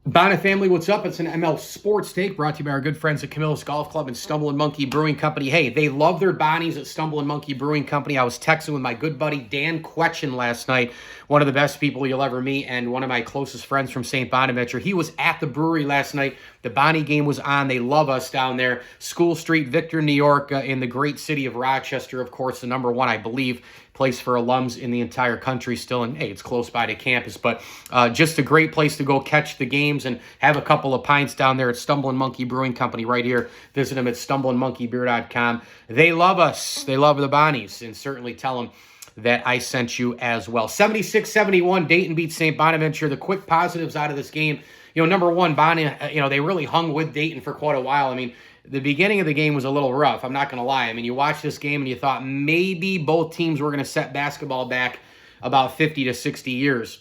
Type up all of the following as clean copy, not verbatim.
Bonnet family, what's up? It's an ML Sports Take brought to you by our good friends at Camillus Golf Club and Stumble and Monkey Brewing Company. Hey, they love their Bonnies at Stumble and Monkey Brewing Company. I was texting with my good buddy Dan Quetchen last night, one of the best people you'll ever meet, and one of my closest friends from St. Bonaventure. He was at the brewery last night. The Bonnie game was on. They love us down there. School Street, Victor, New York, in the great city of Rochester, of course, the number one, I believe, place for alums in the entire country still. And hey, it's close by to campus, but just a great place to go catch the games and have a couple of pints down there at Stumble and Monkey Brewing Company right here. Visit them at stumbleandmonkeybeer.com. They love us. They love the Bonnies, and certainly tell them that I sent you as well. 76-71, Dayton beats St. Bonaventure. The quick positives out of this game, number one, Bonnie, they really hung with Dayton for quite a while. I mean, the beginning of the game was a little rough. I'm not going to lie. I mean, you watch this game and you thought maybe both teams were going to set basketball back about 50 to 60 years.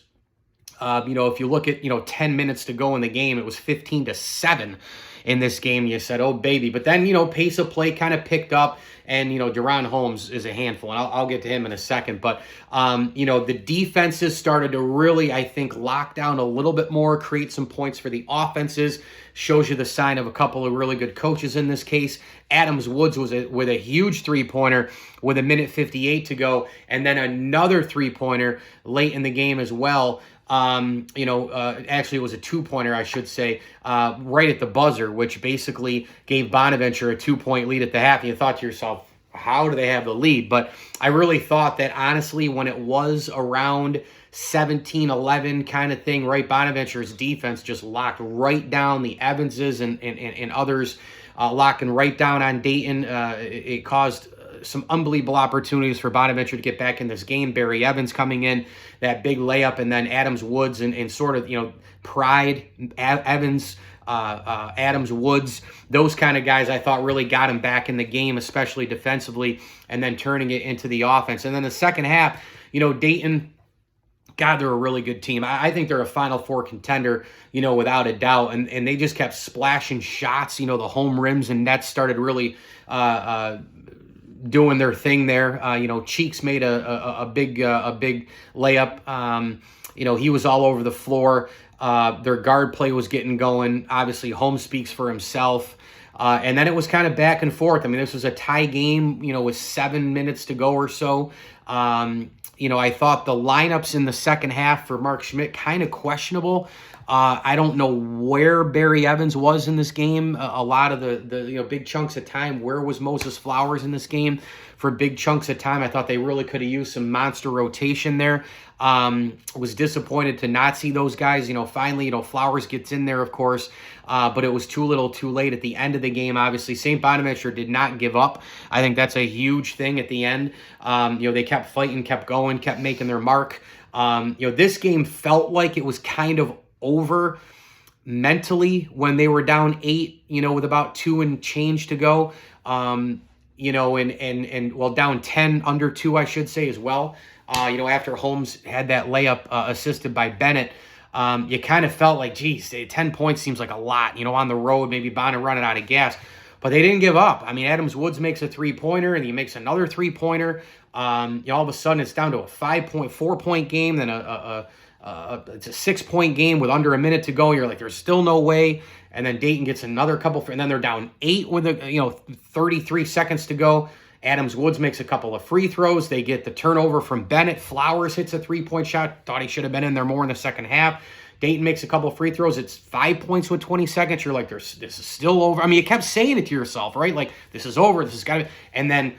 If you look at, 10 minutes to go in the game, it was 15-7 in this game. You said, oh, baby. But then, pace of play kind of picked up. And, Deron Holmes is a handful, and I'll get to him in a second. But, the defenses started to really, I think, lock down a little bit more, create some points for the offenses. Shows you the sign of a couple of really good coaches in this case. Adams Woods was with a huge three-pointer with 1:58 to go, and then another three-pointer late in the game as well. Actually it was a two-pointer, I should say, right at the buzzer, which basically gave Bonaventure a 2-point lead at the half. And you thought to yourself, how do they have the lead? But I really thought that, honestly, when it was around 17-11 kind of thing, right, Bonaventure's defense just locked right down the Evanses and others, locking right down on Dayton. It caused some unbelievable opportunities for Bonaventure to get back in this game. Barry Evans coming in, that big layup, and then Adams Woods and sort of, Pride, Evans, Adams Woods, those kind of guys I thought really got him back in the game, especially defensively, and then turning it into the offense. And then the second half, Dayton, God, they're a really good team. I think they're a Final Four contender, without a doubt. And they just kept splashing shots. The home rims and nets started really doing their thing there. Cheeks made a big layup. He was all over the floor. Their guard play was getting going. Obviously, Holmes speaks for himself. And then it was kind of back and forth. I mean, this was a tie game, with 7 minutes to go or so. I thought the lineups in the second half for Mark Schmidt kind of questionable. I don't know where Barry Evans was in this game. A lot of the big chunks of time. Where was Moses Flowers in this game for big chunks of time? I thought they really could have used some monster rotation there. Was disappointed to not see those guys. Finally, Flowers gets in there, of course, but it was too little too late at the end of the game. Obviously, St. Bonaventure did not give up. I think that's a huge thing at the end. They kept fighting, kept going, kept making their mark. This game felt like it was kind of over mentally when they were down 8, with about 2 and change to go. Down 10, under 2, I should say, as well. After Holmes had that layup assisted by Bennett, you kind of felt like, geez, 10 points seems like a lot, on the road, maybe Bonner running out of gas. But they didn't give up. I mean, Adams Woods makes a three-pointer, and he makes another three-pointer. All of a sudden, it's down to a 4-point game, then it's a 6-point game with under a minute to go. You're like, there's still no way. And then Dayton gets another couple, and then they're down 8 with 33 seconds to go. Adams Woods makes a couple of free throws. They get the turnover from Bennett. Flowers hits a 3-point shot. Thought he should have been in there more in the second half. Dayton makes a couple of free throws. It's 5 points with 20 seconds. You're like, this is still over. I mean, you kept saying it to yourself, right? Like, this is over. This has got to be. And then,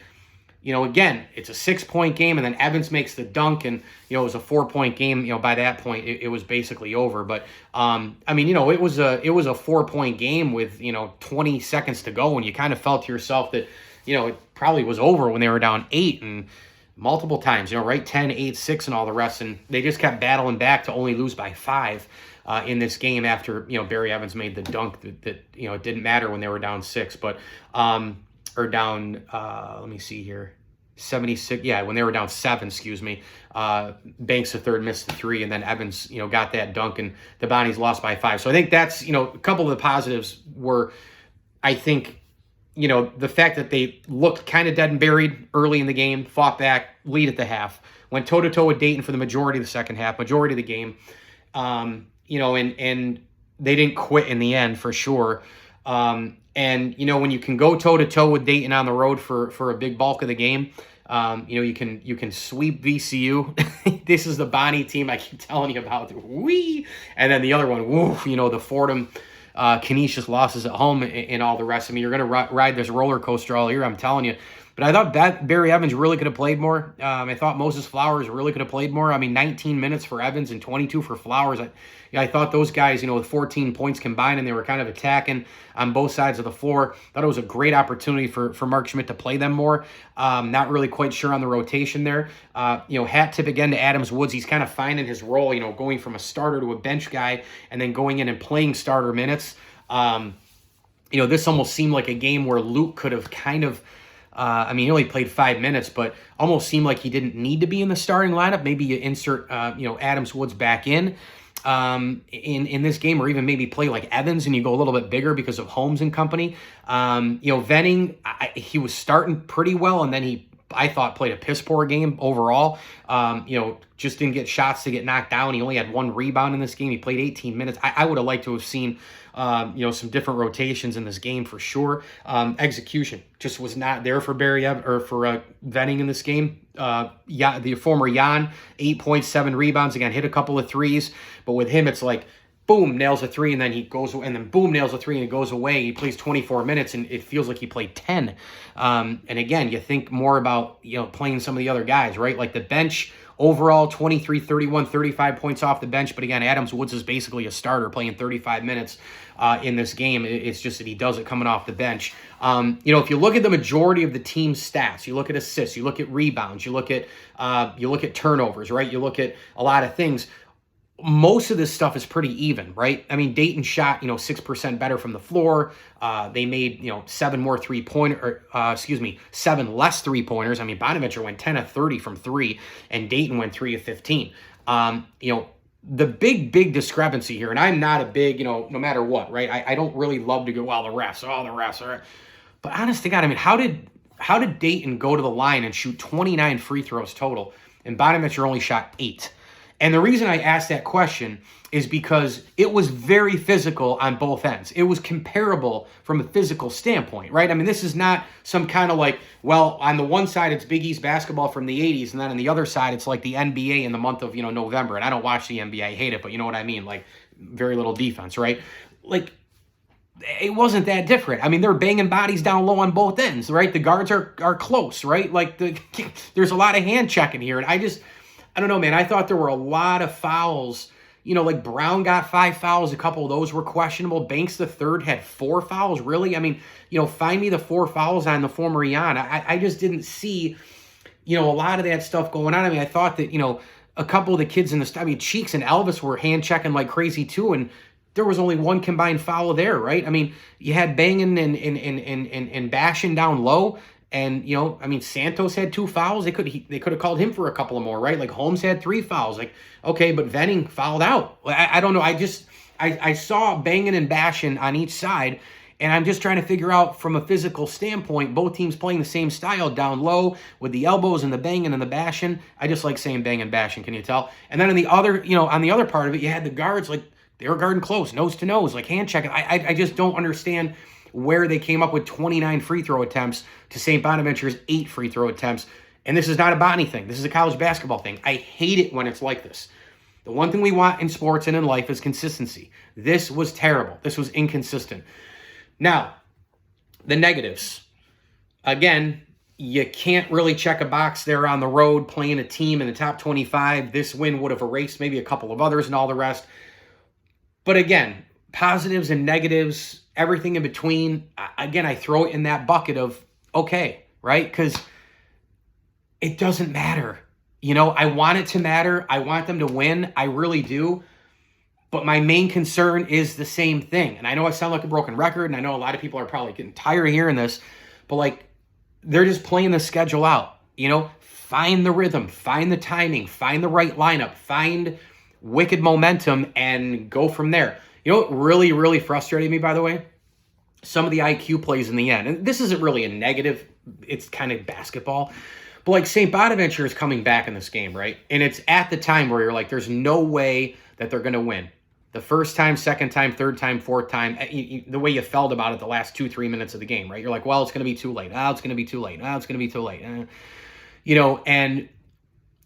again, it's a 6-point game, and then Evans makes the dunk, and, it was a 4-point game. By that point, it was basically over. But, it was a 4-point game with, 20 seconds to go, and you kind of felt to yourself that, it probably was over when they were down 8 and multiple times, right? 10, 8, 6, and all the rest. And they just kept battling back to only lose by 5 in this game after, Barry Evans made the dunk that it didn't matter when they were down 6. But, or down, let me see here, 76. Yeah, when they were down 7, Banks the third missed the 3, and then Evans, got that dunk, and the Bonnies lost by 5. So I think that's, a couple of the positives were, I think, the fact that they looked kind of dead and buried early in the game, fought back, lead at the half, went toe-to-toe with Dayton for the majority of the second half, majority of the game, and they didn't quit in the end for sure. And when you can go toe to toe with Dayton on the road for a big bulk of the game, you can sweep VCU. This is the Bonnie team I keep telling you about. Wee, and then the other one, woof. The Fordham Canisius losses at home and all the rest. I mean, you're going to ride this roller coaster all year. I'm telling you. But I thought Barry Evans really could have played more. I thought Moses Flowers really could have played more. I mean, 19 minutes for Evans and 22 for Flowers. I thought those guys, with 14 points combined, and they were kind of attacking on both sides of the floor. Thought it was a great opportunity for Mark Schmidt to play them more. Not really quite sure on the rotation there. Hat tip again to Adams Woods. He's kind of finding his role, going from a starter to a bench guy and then going in and playing starter minutes. This almost seemed like a game where Luke could have kind of, he only played 5 minutes, but almost seemed like he didn't need to be in the starting lineup. Maybe you insert, Adams Woods back in this game, or even maybe play like Evans and you go a little bit bigger because of Holmes and company. Venning, he was starting pretty well, and then I thought played a piss poor game overall. Just didn't get shots to get knocked down. He only had 1 rebound in this game. He played 18 minutes. I would have liked to have seen, some different rotations in this game for sure. Execution just was not there for Barry or for Venning in this game. The former Jan, 8 points, 7 rebounds. Again, hit a couple of threes, but with him, it's like, boom, nails a 3, and then he goes, and then boom, nails a 3, and it goes away. He plays 24 minutes, and it feels like he played 10. And again, you think more about, playing some of the other guys, right? Like the bench overall, 23, 31, 35 points off the bench. But again, Adams Woods is basically a starter playing 35 minutes in this game. It's just that he does it coming off the bench. If you look at the majority of the team's stats, you look at assists, you look at rebounds, you look at turnovers, right? You look at a lot of things. Most of this stuff is pretty even, right? I mean, Dayton shot, 6% better from the floor. They made, 7 less 3-pointers. I mean, Bonaventure went 10 of 30 from 3, and Dayton went 3 of 15. The big discrepancy here, and I'm not a big, no matter what, right? I don't really love to go, well, the refs are. But honest to God, I mean, how did Dayton go to the line and shoot 29 free throws total, and Bonaventure only shot 8? And the reason I asked that question is because it was very physical on both ends. It was comparable from a physical standpoint, right? I mean, this is not some kind of like, well, on the one side, it's Big East basketball from the 80s, and then on the other side, it's like the NBA in the month of, November. And I don't watch the NBA. I hate it, but you know what I mean? Like, very little defense, right? Like, it wasn't that different. I mean, they're banging bodies down low on both ends, right? The guards are close, right? Like, there's a lot of hand checking here, and I don't know, man. I thought there were a lot of fouls. Like Brown got 5 fouls. A couple of those were questionable. Banks the third had 4 fouls. Really? I mean, find me the 4 fouls on the former Jan. I just didn't see, a lot of that stuff going on. I mean, I thought that, a couple of the kids in the, Cheeks and Elvis were hand checking like crazy too. And there was only 1 combined foul there, right? I mean, you had banging and bashing down low. And, Santos had 2 fouls. They could have called him for a couple of more, right? Like Holmes had 3 fouls. Like, okay, but Venning fouled out. I don't know. I saw banging and bashing on each side, and I'm just trying to figure out from a physical standpoint, both teams playing the same style down low with the elbows and the banging and the bashing. I just like saying bang and bashing, can you tell? And then on the other part of it, you had the guards, like they were guarding close, nose to nose, like hand checking. I just don't understand where they came up with 29 free throw attempts to St. Bonaventure's 8 free throw attempts. And this is not a Bonnie thing. This is a college basketball thing. I hate it when it's like this. The one thing we want in sports and in life is consistency. This was terrible. This was inconsistent. Now, the negatives. Again, you can't really check a box there on the road playing a team in the top 25. This win would have erased maybe a couple of others and all the rest. But again, positives and negatives, everything in between, again, I throw it in that bucket of, okay, right? Because it doesn't matter. I want it to matter. I want them to win. I really do. But my main concern is the same thing. And I know I sound like a broken record, and I know a lot of people are probably getting tired of hearing this, but like, they're just playing the schedule out. Find the rhythm, find the timing, find the right lineup, find wicked momentum, and go from there. What really, really frustrated me, by the way? Some of the IQ plays in the end. And this isn't really a negative. It's kind of basketball. But like St. Bonaventure is coming back in this game, right? And it's at the time where you're like, there's no way that they're going to win. The first time, second time, third time, fourth time, the way you felt about it the last 2-3 minutes of the game, right? You're like, well, it's going to be too late. Oh, it's going to be too late. Oh, it's going to be too late. And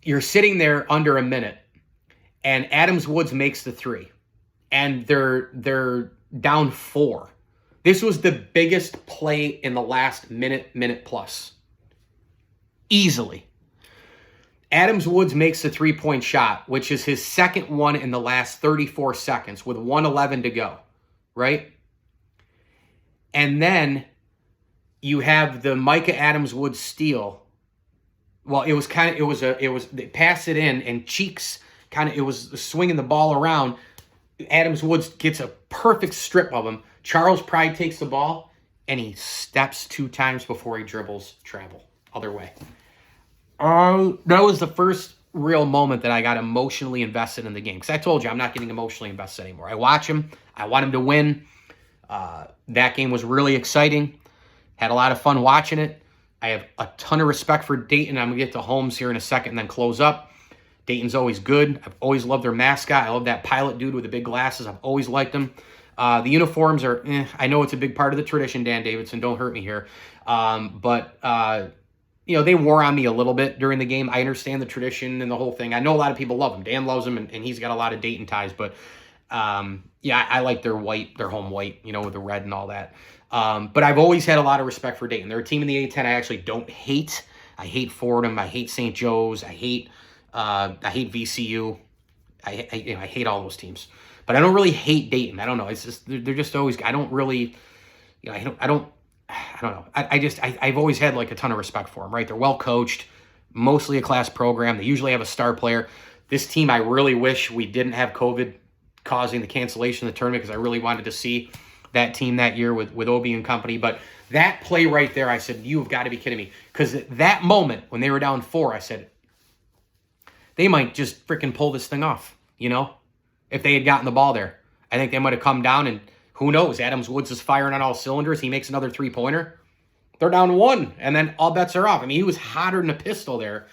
you're sitting there under a minute, and Adams Woods makes the three, and they're down 4. This was the biggest play in the last minute plus. Easily. Adams Woods makes the 3-point shot, which is his second one in the last 34 seconds with 1:11 to go, right? And then you have the Micah Adams Woods steal. Well, they passed it in, and Cheeks it was swinging the ball around. Adams Woods gets a perfect strip of him. Charles Pride takes the ball, and he steps 2 times before he dribbles travel other way. That was the first real moment that I got emotionally invested in the game. Because I told you, I'm not getting emotionally invested anymore. I watch him. I want him to win. That game was really exciting. Had a lot of fun watching it. I have a ton of respect for Dayton. I'm going to get to Holmes here in a second and then close up. Dayton's always good. I've always loved their mascot. I love that pilot dude with the big glasses. I've always liked him. The uniforms are, I know it's a big part of the tradition, Dan Davidson. Don't hurt me here. But they wore on me a little bit during the game. I understand the tradition and the whole thing. I know a lot of people love them. Dan loves them, and he's got a lot of Dayton ties. But, I like their white, their home white, with the red and all that. But I've always had a lot of respect for Dayton. They're a team in the A-10 I actually don't hate. I hate Fordham. I hate St. Joe's. I hate VCU. I hate all those teams. But I don't really hate Dayton. I don't know. It's just they're just always. I don't really. I don't know. I've always had like a ton of respect for them. Right? They're well coached, mostly a class program. They usually have a star player. This team, I really wish we didn't have COVID causing the cancellation of the tournament because I really wanted to see that team that year with Obi and company. But that play right there, I said, you've got to be kidding me. Because at that moment when they were down 4, I said, they might just freaking pull this thing off. If they had gotten the ball there, I think they might have come down, and who knows? Adams Woods is firing on all cylinders. He makes another 3-pointer. They're down 1, and then all bets are off. I mean, he was hotter than a pistol there.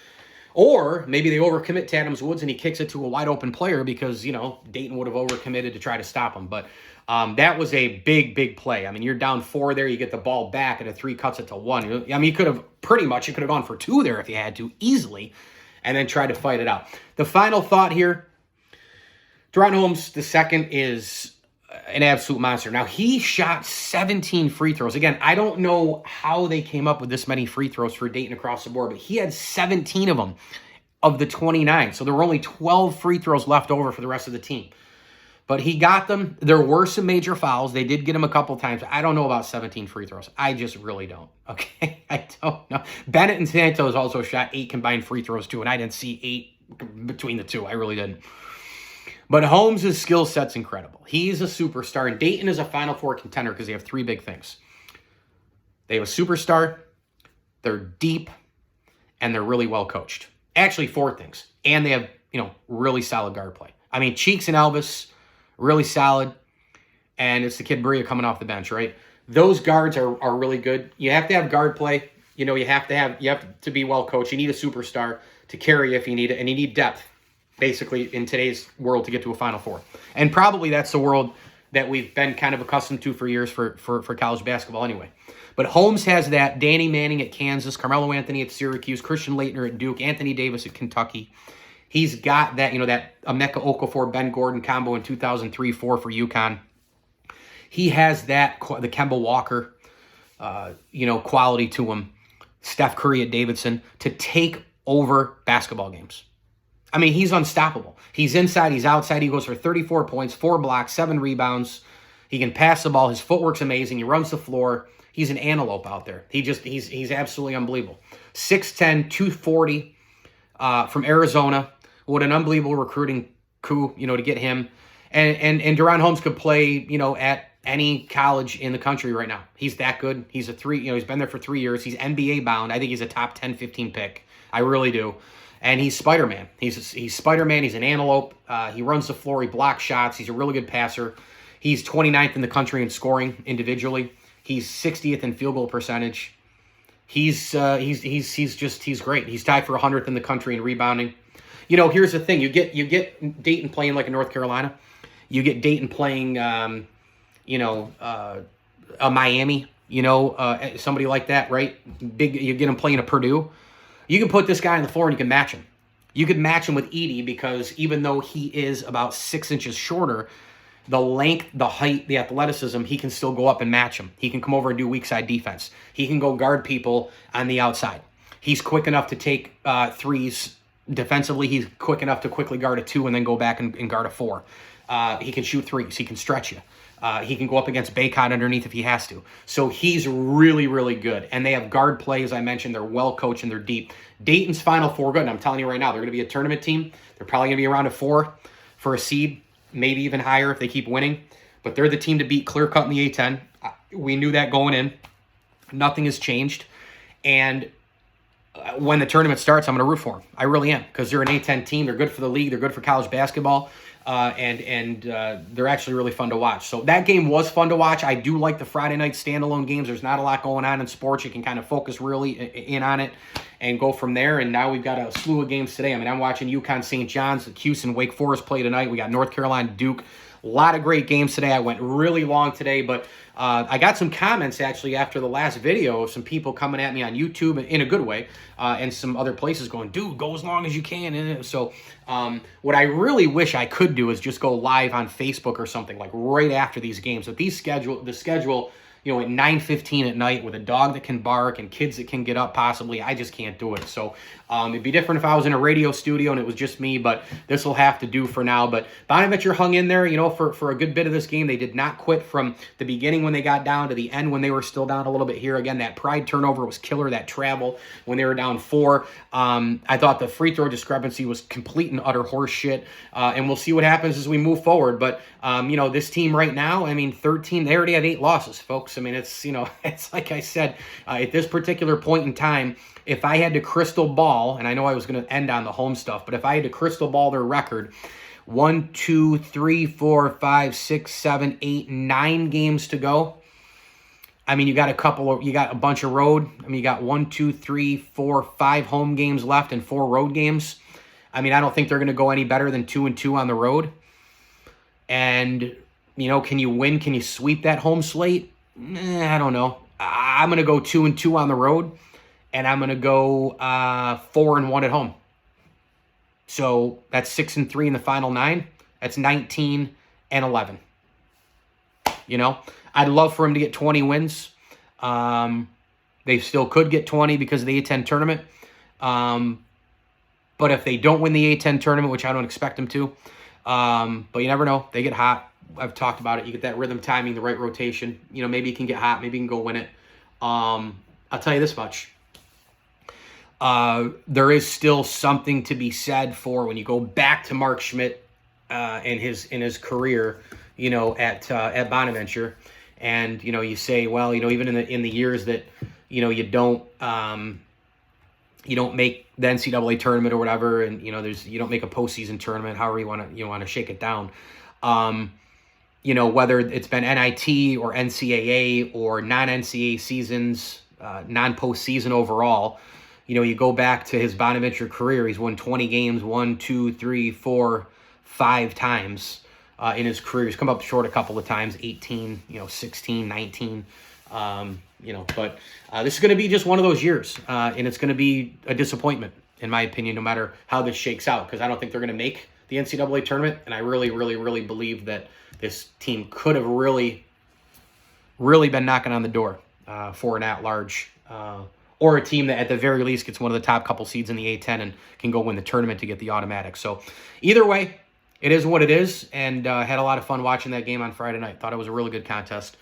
Or maybe they overcommit to Adams Woods, and he kicks it to a wide-open player because, Dayton would have overcommitted to try to stop him. But that was a big, big play. I mean, you're down 4 there. You get the ball back, and a 3 cuts it to 1. I mean, you could have gone for 2 there if you had to, easily, and then try to fight it out. The final thought here, Deron Holmes II is an absolute monster. Now, he shot 17 free throws. Again, I don't know how they came up with this many free throws for Dayton across the board, but he had 17 of them of the 29. So there were only 12 free throws left over for the rest of the team. But he got them. There were some major fouls. They did get him a couple times. I don't know about 17 free throws. I just really don't. Okay? I don't know. Bennett and Santos also shot 8 combined free throws too, and I didn't see 8 between the two. I really didn't. But Holmes' skill set's incredible. He's a superstar, and Dayton is a Final Four contender because they have 3 big things. They have a superstar, they're deep, and they're really well coached. Actually, 4 things. And they have, really solid guard play. I mean, Cheeks and Elvis, really solid. And it's the kid Bria coming off the bench, right? Those guards are really good. You have to have guard play. You have to be well coached. You need a superstar to carry if you need it, and you need depth, basically, in today's world to get to a Final Four. And probably that's the world that we've been kind of accustomed to for years for college basketball anyway. But Holmes has that. Danny Manning at Kansas, Carmelo Anthony at Syracuse, Christian Laettner at Duke, Anthony Davis at Kentucky. He's got that, that Emeka Okafor, Ben Gordon combo in 2003-4 for UConn. He has that, the Kemba Walker, quality to him. Steph Curry at Davidson to take over basketball games. I mean, he's unstoppable. He's inside, he's outside. He goes for 34 points, 4 blocks, 7 rebounds. He can pass the ball. His footwork's amazing. He runs the floor. He's an antelope out there. He's absolutely unbelievable. 6'10", 240 from Arizona. What an unbelievable recruiting coup, to get him. And Deron Holmes could play, at any college in the country right now. He's that good. He's he's been there for 3 years. He's NBA bound. I think he's a top 10, 15 pick. I really do. And he's Spider-Man. He's Spider-Man. He's an antelope. He runs the floor. He blocks shots. He's a really good passer. He's 29th in the country in scoring individually. He's 60th in field goal percentage. He's great. He's tied for 100th in the country in rebounding. Here's the thing. You get Dayton playing like a North Carolina. You get Dayton playing, a Miami, somebody like that, right? Big. You get him playing a Purdue. You can put this guy on the floor and you can match him. You could match him with Edey because even though he is about 6 inches shorter, the length, the height, the athleticism, he can still go up and match him. He can come over and do weak side defense. He can go guard people on the outside. He's quick enough to take threes defensively. He's quick enough to quickly guard a 2 and then go back and guard a 4. He can shoot threes. He can stretch you. He can go up against Bacon underneath if he has to. So he's really, really good. And they have guard play, as I mentioned. They're well coached and they're deep. Dayton's Final Four good. And I'm telling you right now, they're going to be a tournament team. They're probably going to be around a 4 for a seed, maybe even higher if they keep winning. But they're the team to beat, clear cut in the A10. We knew that going in. Nothing has changed. And when the tournament starts, I'm going to root for them. I really am, because they're an A10 team. They're good for the league. They're good for college basketball. And they're actually really fun to watch. So that game was fun to watch. I do like the Friday night standalone games. There's not a lot going on in sports. You can kind of focus really in on it and go from there. And now we've got a slew of games today. I mean, I'm watching UConn St. John's, Houston, Wake Forest play tonight. We got North Carolina, Duke. A lot of great games today. I went really long today, but I got some comments actually after the last video of some people coming at me on YouTube in a good way, and some other places going, dude, go as long as you can. And so what I really wish I could do is just go live on Facebook or something like right after these games. But the schedule, at 9:15 at night with a dog that can bark and kids that can get up possibly, I just can't do it. So it'd be different if I was in a radio studio and it was just me, but this will have to do for now. But Bonaventure hung in there, for a good bit of this game. They did not quit from the beginning when they got down to the end when they were still down a little bit here. Again, that Pride turnover was killer, that travel when they were down 4. I thought the free throw discrepancy was complete and utter horse shit. And we'll see what happens as we move forward. But, this team right now, 13, they already have 8 losses, folks. It's, it's like I said, at this particular point in time, if I had to crystal ball, and I know I was going to end on the home stuff, but if I had to crystal ball their record, 1, 2, 3, 4, 5, 6, 7, 8, 9 games to go. You got a bunch of road. You got 1, 2, 3, 4, 5 home games left and 4 road games. I don't think they're going to go any better than 2-2 on the road. And, can you win? Can you sweep that home slate? I don't know. I'm going to go 2-2 on the road, and I'm going to go 4-1 at home. So that's 6-3 in the final 9. That's 19-11. I'd love for him to get 20 wins. They still could get 20 because of the A10 tournament. But if they don't win the A10 tournament, which I don't expect them to, but you never know. They get hot. I've talked about it. You get that rhythm timing, the right rotation. Maybe you can get hot. Maybe you can go win it. I'll tell you this much. There is still something to be said for when you go back to Mark Schmidt in his career, at Bonaventure, and you say, well, even in the years that you don't make the NCAA tournament or whatever, and you don't make a postseason tournament, however you want to shake it down. Whether it's been NIT or NCAA or non-NCAA seasons, non-postseason overall, you go back to his Bonaventure career, he's won 20 games, 1, 2, 3, 4, 5 times in his career. He's come up short a couple of times, 18, 16, 19, but this is going to be just one of those years, and it's going to be a disappointment, in my opinion, no matter how this shakes out, because I don't think they're going to make the NCAA tournament, and I really, really, really believe that this team could have really, really been knocking on the door for an at-large, or a team that at the very least gets one of the top couple seeds in the A10 and can go win the tournament to get the automatic. So either way, it is what it is, and had a lot of fun watching that game on Friday night. Thought it was a really good contest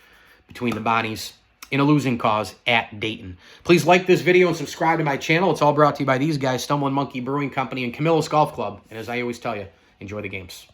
between the Bonnies in a losing cause at Dayton. Please like this video and subscribe to my channel. It's all brought to you by these guys, Stumbling Monkey Brewing Company and Camillus Golf Club. And as I always tell you, enjoy the games.